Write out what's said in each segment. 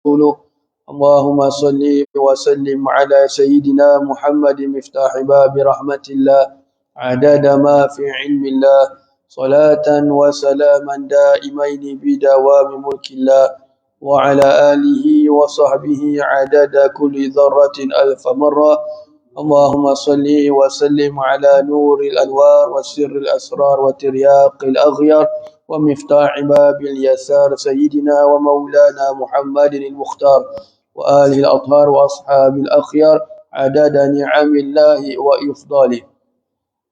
ورسوله اللهم صل وسلم على سيدنا محمد مفتاح باب رحمة الله عدد ما في علم الله صلاة وسلاما دائمين بدوام ملك الله وعلى آله وصحبه عدد كل ذرة ألف مرة اللهم صل وسلم على نور الأنوار وسر الأسرار وترياق الأغيار ومفتاح باب اليسار سيدنا ومولانا محمد المختار وآله الأطهار وأصحاب الأخيار عدد نعم الله وإفضاله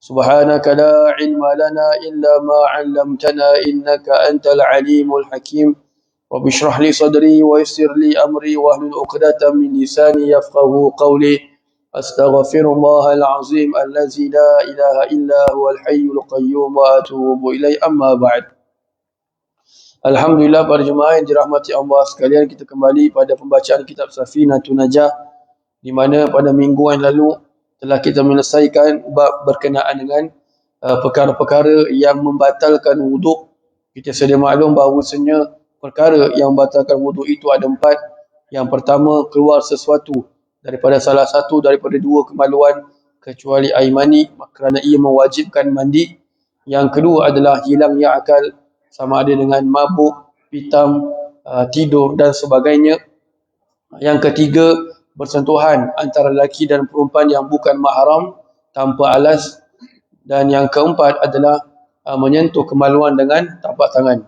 سبحانك لا علم لنا إلا ما علمتنا إنك أنت العليم الحكيم رب اشرح لي صدري ويسر لي أمري واحلل عقدة من لساني يفقه قولي أستغفر الله العظيم الذي لا إله إلا هو الحي القيوم وأتوب إليه أما بعد. Alhamdulillah, para jemaah yang dirahmati Allah sekalian, kita kembali pada pembacaan kitab Safinatun Najah, di mana pada minggu yang lalu telah kita menyelesaikan bab berkenaan dengan perkara-perkara yang membatalkan wuduk. Kita sedia maklum bahawasanya perkara yang membatalkan wuduk itu ada 4. Yang pertama, keluar sesuatu daripada salah satu daripada 2 kemaluan kecuali air mani, kerana ia mewajibkan mandi. Yang kedua adalah hilangnya akal, sama ada dengan mabuk, pitam, tidur dan sebagainya. Yang ketiga, bersentuhan antara lelaki dan perempuan yang bukan mahram tanpa alas. Dan yang keempat adalah menyentuh kemaluan dengan tapak tangan.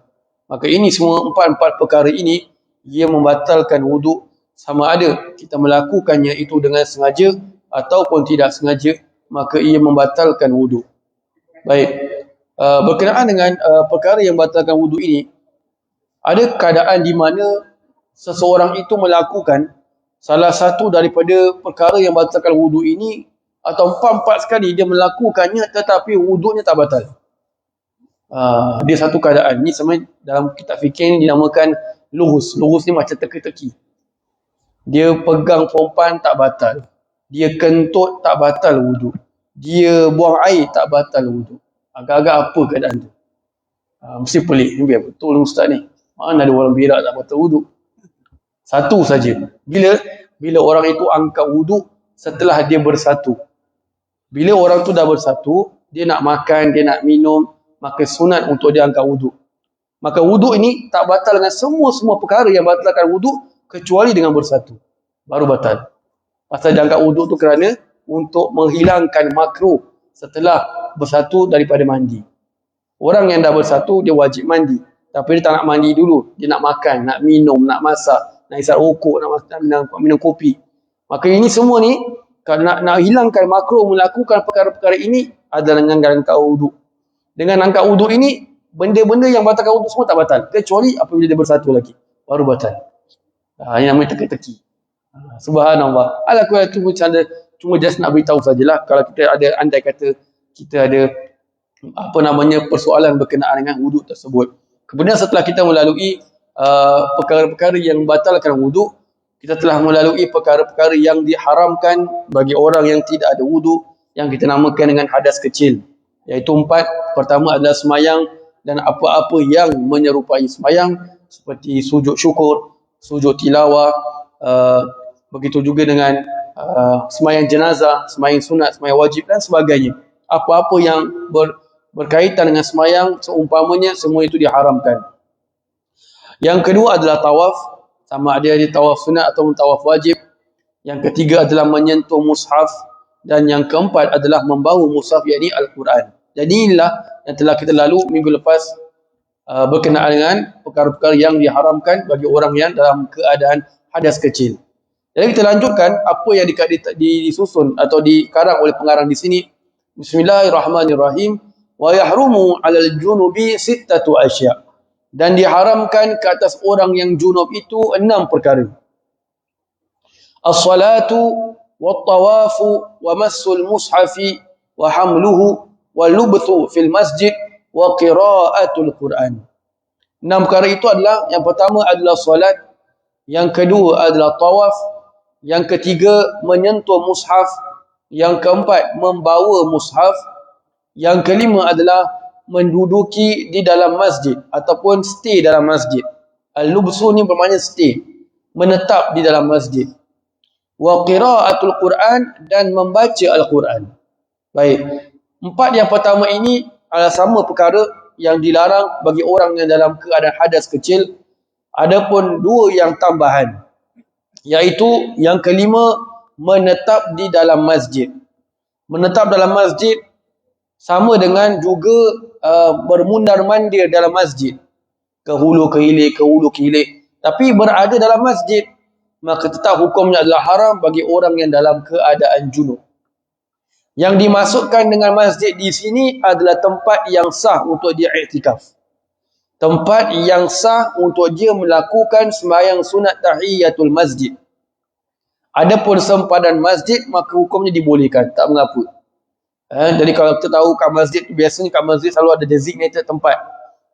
Maka ini semua empat perkara ini, ia membatalkan wuduk, sama ada kita melakukannya itu dengan sengaja ataupun tidak sengaja, maka ia membatalkan wuduk. Baik. Berkenaan dengan perkara yang membatalkan wuduk ini, ada keadaan di mana seseorang itu melakukan salah satu daripada perkara yang membatalkan wuduk ini, atau empat sekali dia melakukannya tetapi wuduknya tak batal. Dia satu keadaan ni, sama dalam kitab fikih ni dinamakan lughus. Lughus ni macam teka-teki. Dia pegang perempuan tak batal, dia kentut tak batal wuduk, dia buang air tak batal wuduk. Agak-agak apa keadaan tu? Mesti pelik. Biar betul ustaz ni. Mana ada orang berak tak batal wuduk? Satu saja. Bila orang itu angkat wuduk setelah dia bersatu. Bila orang tu dah bersatu, dia nak makan, dia nak minum, maka sunat untuk dia angkat wuduk. Maka wuduk ini tak batal dengan semua perkara yang batalkan wuduk kecuali dengan bersatu. Baru batal. Pasal dia angkat wuduk tu kerana untuk menghilangkan makruh setelah bersatu daripada mandi. Orang yang dah bersatu, dia wajib mandi. Tapi dia tak nak mandi dulu. Dia nak makan, nak minum, nak masak, nak isap rokok, nak minum kopi. Maka ini semua ni, kalau nak hilangkan makruh melakukan perkara-perkara ini adalah dengan angkat wuduk. Dengan angkat wuduk ini, benda-benda yang batalkan wuduk semua tak batal. Kecuali apabila dia bersatu lagi. Baru batal. Ini namanya teka-teki. Subhanallah. Alakulah tu cuma just nak beritahu sajalah. Kalau kita ada, andai kata kita ada persoalan berkenaan dengan wuduk tersebut. Kemudian setelah kita melalui perkara-perkara yang membatalkan wuduk, kita telah melalui perkara-perkara yang diharamkan bagi orang yang tidak ada wuduk, yang kita namakan dengan hadas kecil. Iaitu 4. Pertama adalah semayang dan apa-apa yang menyerupai semayang, seperti sujud syukur, sujud tilawah, begitu juga dengan semayang jenazah, semayang sunat, semayang wajib dan sebagainya. Apa-apa yang berkaitan dengan semayang, seumpamanya, semua itu diharamkan. Yang kedua adalah tawaf, sama ada tawaf sunat atau tawaf wajib. Yang ketiga adalah menyentuh mushaf. Dan yang keempat adalah membawa mushaf, yakni Al-Quran. Jadi inilah yang telah kita lalu minggu lepas berkenaan dengan perkara-perkara yang diharamkan bagi orang yang dalam keadaan hadas kecil. Jadi kita lanjutkan apa yang disusun atau dikarang oleh pengarang di sini. Bismillahirrahmanirrahim. Wa yahrumu 'alal junubi 6 asya'. Dan diharamkan ke atas orang yang junub itu 6 perkara. As-salatu wat-tawafu wa massul mushafi wa hamluhu wa lubthu fil masjid wa qira'atul Quran. 6 perkara itu adalah, yang pertama adalah salat, yang kedua adalah tawaf, yang ketiga menyentuh mushaf, yang keempat membawa mushaf, yang kelima adalah menduduki di dalam masjid ataupun stay dalam masjid. Al-lubsu ni bermakna stay. menetap di dalam masjid. Wa qiraatul Quran, dan membaca Al-Quran. Baik. 4 yang pertama ini adalah sama perkara yang dilarang bagi orang yang dalam keadaan hadas kecil. Adapun 2 yang tambahan, iaitu yang kelima, menetap di dalam masjid. Menetap dalam masjid sama dengan juga bermundar-mandir dalam masjid. Ke hulu ke hilir, ke hulu ke hilir. Tapi berada dalam masjid, maka tetap hukumnya adalah haram bagi orang yang dalam keadaan junub. Yang dimasukkan dengan masjid di sini adalah tempat yang sah untuk dia iktikaf. Tempat yang sah untuk dia melakukan sembahyang sunat tahiyatul masjid. Adapun sempadan masjid, maka hukumnya dibolehkan, tak mengapa. Jadi kalau kita tahu kat masjid, biasanya kat masjid selalu ada designated tempat.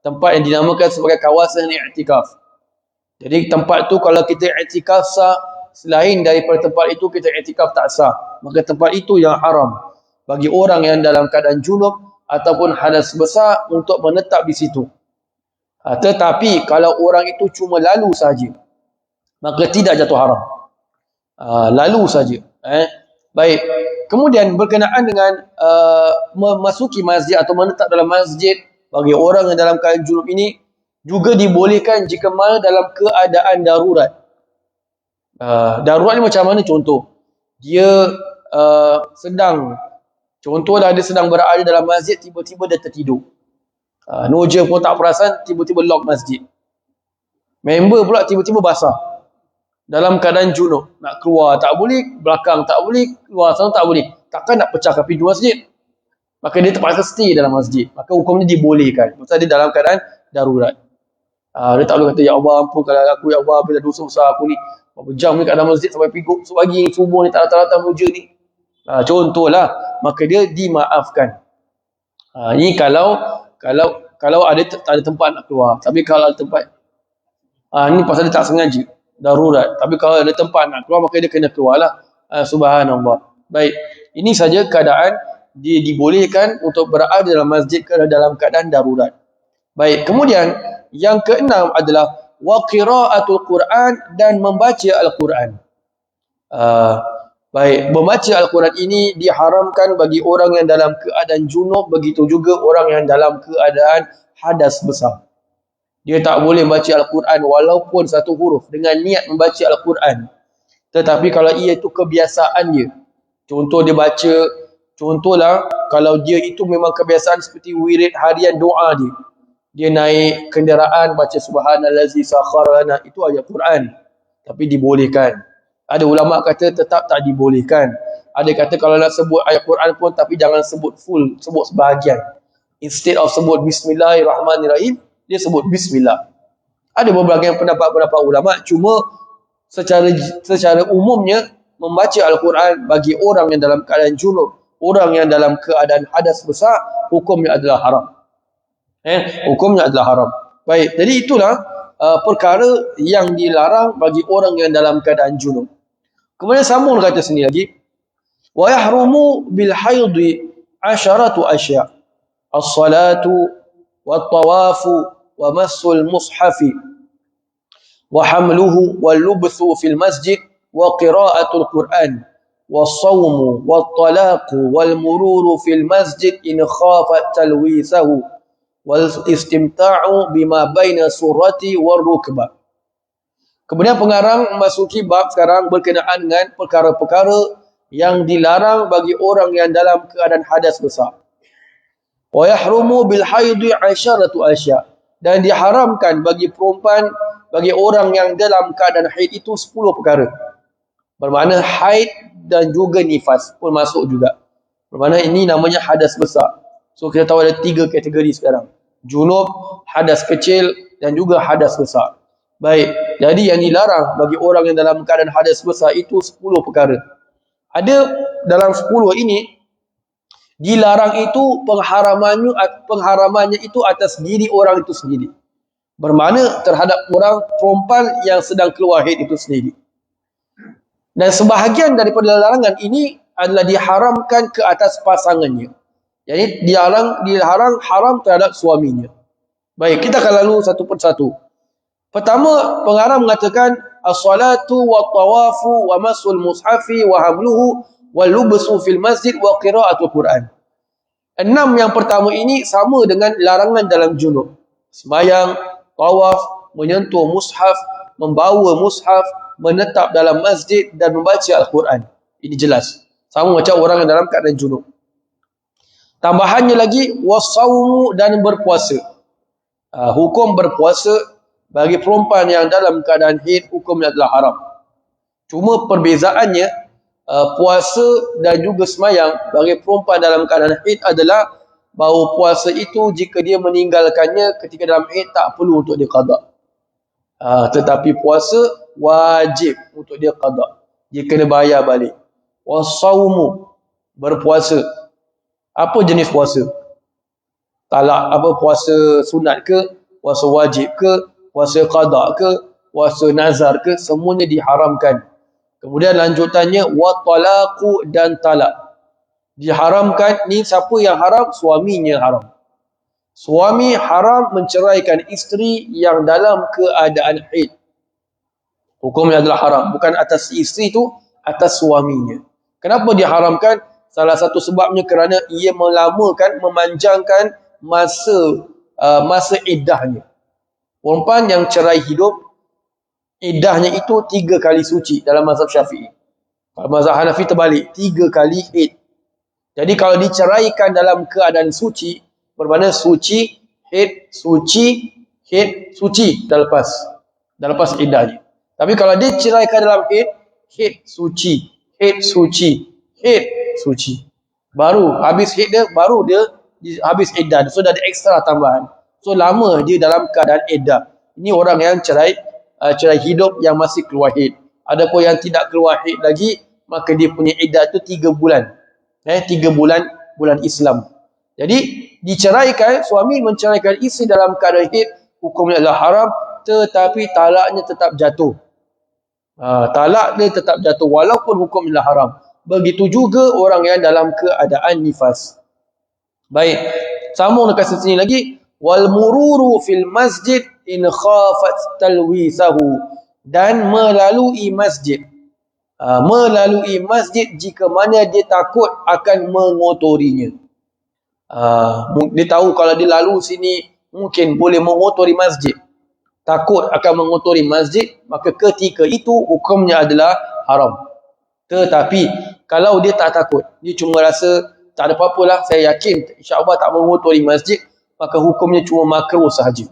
Tempat yang dinamakan sebagai kawasan iktikaf. Jadi tempat tu kalau kita iktikaf sah, selain daripada tempat itu kita iktikaf tak sah. Maka tempat itu yang haram bagi orang yang dalam keadaan junub ataupun hadas besar untuk menetap di situ. Tetapi kalau orang itu cuma lalu saja, maka tidak jatuh haram. Lalu saja. Baik. Kemudian berkenaan dengan memasuki masjid atau menetap dalam masjid bagi orang yang dalam keadaan junub ini juga dibolehkan jika mana dalam keadaan darurat. Darurat ni macam mana contoh? Dia contohlah dia sedang berada dalam masjid, tiba-tiba dia tertidur. Noja pun tak perasan, tiba-tiba lock masjid. Member pula tiba-tiba basah. Dalam keadaan junub. Nak keluar tak boleh, belakang tak boleh, keluar sana tak boleh. Takkan nak pecahkan pintu masjid. Maka dia terpaksa stay dalam masjid. Maka hukumnya dibolehkan. Maksudnya dia dalam keadaan darurat. Dia tak boleh kata, ya Allah ampunkanlah aku, ya Allah bila dosa besar aku ni. Berapa jam ni kat dalam masjid sampai pagi subuh ni tak datang-datang noja ni. Contohlah, maka dia dimaafkan. Ini kalau ada tak ada tempat nak keluar. Tapi kalau ada tempat, ni pasal dia tak sengaja, darurat. Tapi kalau ada tempat nak keluar, maka dia kena keluarlah. Subhanallah. Baik, ini saja keadaan dia dibolehkan untuk berada dalam masjid dalam keadaan darurat. Baik, kemudian yang keenam adalah wa qiraatul Quran, dan membaca Al-Quran. Baik, membaca Al-Quran ini diharamkan bagi orang yang dalam keadaan junub, begitu juga orang yang dalam keadaan hadas besar. Dia tak boleh baca Al-Quran walaupun satu huruf dengan niat membaca Al-Quran. Tetapi kalau ia itu kebiasaan dia, contoh dia baca, contohlah kalau dia itu memang kebiasaan seperti wirid harian doa dia. Dia naik kenderaan baca subhanallazi sakhkhara lana, itu ayat Quran. Tapi dibolehkan. Ada ulama kata tetap tak dibolehkan. Ada kata kalau nak sebut ayat Quran pun, tapi jangan sebut full, sebut sebahagian. Instead of sebut bismillahirrahmanirrahim, dia sebut bismillah. Ada berbagai pendapat ulama, cuma secara umumnya membaca Al-Quran bagi orang yang dalam keadaan junub, orang yang dalam keadaan hadas besar, hukumnya adalah haram. Hukumnya adalah haram. Baik, jadi itulah perkara yang dilarang bagi orang yang dalam keadaan junub. Kemudian sambung kata sini lagi, wa yahrumu bil haidhi 10 asya. As-salatu wat tawafu wa massul mushafi wa hamluhu wal lubthu fil masjid wa qiraatul Quran was-sawmu wat talaqu wal mururu fil masjid in khafa talwisahu wal istimta'u bima baina surati war rukbah. Kemudian pengarang memasuki bab sekarang berkenaan dengan perkara-perkara yang dilarang bagi orang yang dalam keadaan hadas besar. Wa yahrumu bil haidhi 10 asya, dan diharamkan bagi perempuan, bagi orang yang dalam keadaan haid itu 10 perkara. Bermakna haid dan juga nifas pun masuk juga. Bermakna ini namanya hadas besar. So kita tahu ada 3 kategori sekarang. Junub, hadas kecil dan juga hadas besar. Baik, jadi yang dilarang bagi orang yang dalam keadaan hadas besar itu 10 perkara. Ada dalam 10 ini, dilarang itu pengharamannya itu atas diri orang itu sendiri. Bermakna terhadap orang perempuan yang sedang keluar haid itu sendiri. Dan sebahagian daripada larangan ini adalah diharamkan ke atas pasangannya. Jadi dilarang haram terhadap suaminya. Baik, kita akan lalu satu persatu. Pertama, pengarang mengatakan as-salatu wa tawafu wa masul mushafi wa hamluhu wa lubsu fil masjid wa qira'atul Quran. 6 yang pertama ini sama dengan larangan dalam junub. Sembahyang, tawaf, menyentuh mushaf, membawa mushaf, menetap dalam masjid dan membaca Al-Quran. Ini jelas. Sama macam orang yang dalam keadaan junub. Tambahannya lagi, wasaumu dan berpuasa. Hukum berpuasa bagi perempuan yang dalam keadaan haid, hukumnya adalah haram. Cuma perbezaannya, puasa dan juga sembahyang bagi perempuan dalam keadaan haid adalah bahawa puasa itu jika dia meninggalkannya ketika dalam haid tak perlu untuk dia qada. Tetapi puasa wajib untuk dia qada. Dia kena bayar balik. Wasaumu, berpuasa. Apa jenis puasa? Puasa sunat ke, puasa wajib ke, puasa qada ke, puasa nazar ke, semuanya diharamkan. Kemudian lanjutannya wa talaqu dan talak. Diharamkan ni siapa yang haram? Suaminya haram. Suami haram menceraikan isteri yang dalam keadaan haid. Hukumnya adalah haram, bukan atas isteri tu, atas suaminya. Kenapa diharamkan? Salah satu sebabnya kerana ia melamakan, memanjangkan masa iddahnya. Perempuan yang cerai hidup, iddahnya itu 3 kali suci dalam mazhab Syafi'i. Kalau mazhab Hanafi terbalik, 3 kali haid. Jadi kalau diceraikan dalam keadaan suci, bermakna suci, haid, suci, haid, suci, dah lepas iddahnya. Tapi kalau dia ceraikan dalam haid, haid suci, haid suci, haid suci. Baru habis haid dia, baru dia habis iddah. So dah ada ekstra tambahan. So lama dia dalam keadaan iddah. Ini orang yang cerai hidup yang masih keluar haid. Adapun yang tidak keluar haid lagi, maka dia punya iddah tu 3 bulan. 3 bulan Islam. Jadi diceraikan, suami menceraikan isteri dalam keadaan haid, hukumnya adalah haram, tetapi talaknya tetap jatuh. Talak dia tetap jatuh walaupun hukumnya adalah haram. Begitu juga orang yang dalam keadaan nifas. Baik, sambung dekat sini lagi, wal mururu fil masjid in khafat talwisahu, dan melalui masjid. Melalui masjid jika mana dia takut akan mengotorinya. Dia tahu kalau dia lalu sini mungkin boleh mengotori masjid, takut akan mengotori masjid, maka ketika itu hukumnya adalah haram. Tetapi kalau dia tak takut, dia cuma rasa tak ada apa-apalah, saya yakin insya-Allah tak mengotori masjid, maka hukumnya cuma makruh sahaja.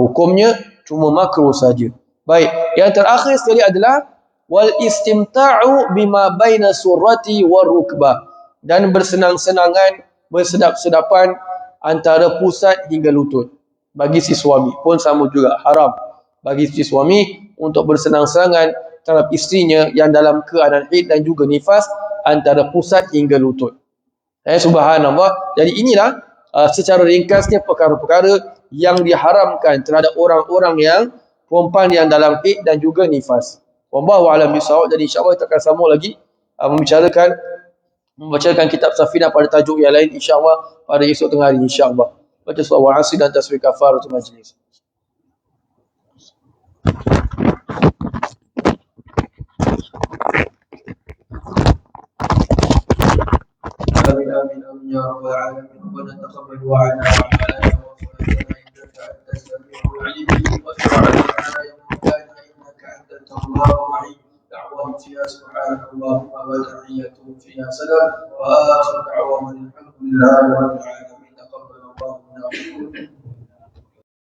Hukumnya cuma makruh sahaja. Baik, yang terakhir sekali adalah wal istimta'u bima baina surrati war rukbah, dan bersenang-senangan, bersedap-sedapan antara pusat hingga lutut. Bagi si suami pun sama juga, haram bagi si suami untuk bersenang-senangan terhadap isterinya yang dalam keadaan haid dan juga nifas antara pusat hingga lutut. Subhanallah. Jadi inilah secara ringkasnya perkara-perkara yang diharamkan terhadap orang-orang yang perempuan yang dalam haid dan juga nifas. Wallahu a'lam bishawab. Jadi insya-Allah kita akan sambung lagi membacakan kitab Safinah pada tajuk yang lain insya-Allah pada esok tengah hari insya-Allah. Baca surah Al-Asr dan tasbih kafaratul majlis. آمين آمين آمين يا رب العالمين. ربنا تقبل دعاءنا وأعمالنا وصلاتنا إنك أنت السميع العليم وتب علينا يا مولانا إنك أنت التواب الرحيم. دعواهم فيها سبحانك اللهم وتحيتهم فيها سلام وآخر دعواهم الحمد لله رب العالمين.